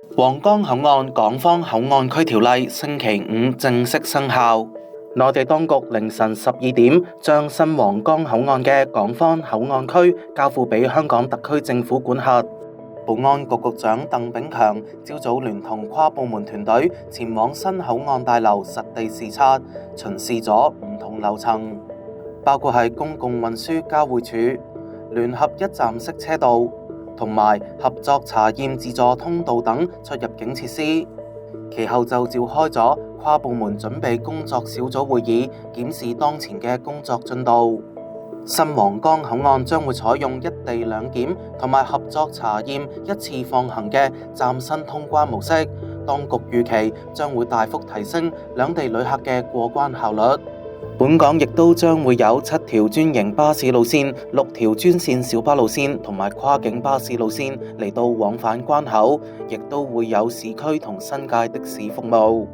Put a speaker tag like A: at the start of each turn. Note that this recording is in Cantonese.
A: 皇崗口岸港方口岸區條例星期五正式生效。內地當局凌晨12點將新皇崗口岸嘅港方口岸區交付俾香港特區政府管轄。保安局局長鄧炳強朝早聯同跨部門團隊前往新口岸大樓實地視察，巡視咗唔同樓層，包括係公共運輸交匯處、聯合一站式車道同埋合作查驗自助通道等出入境設施。其後就召開咗跨部門準備工作小組會議，檢視當前嘅工作進度。新皇崗口岸將會採用一地兩檢同埋合作查驗一次放行嘅嶄新通關模式，當局預期將會大幅提升兩地旅客嘅過關效率。本港亦都將會有7條專營巴士路線、6條專線小巴路線同埋跨境巴士路線嚟到往返關口，亦都會有市區同新界的士服務。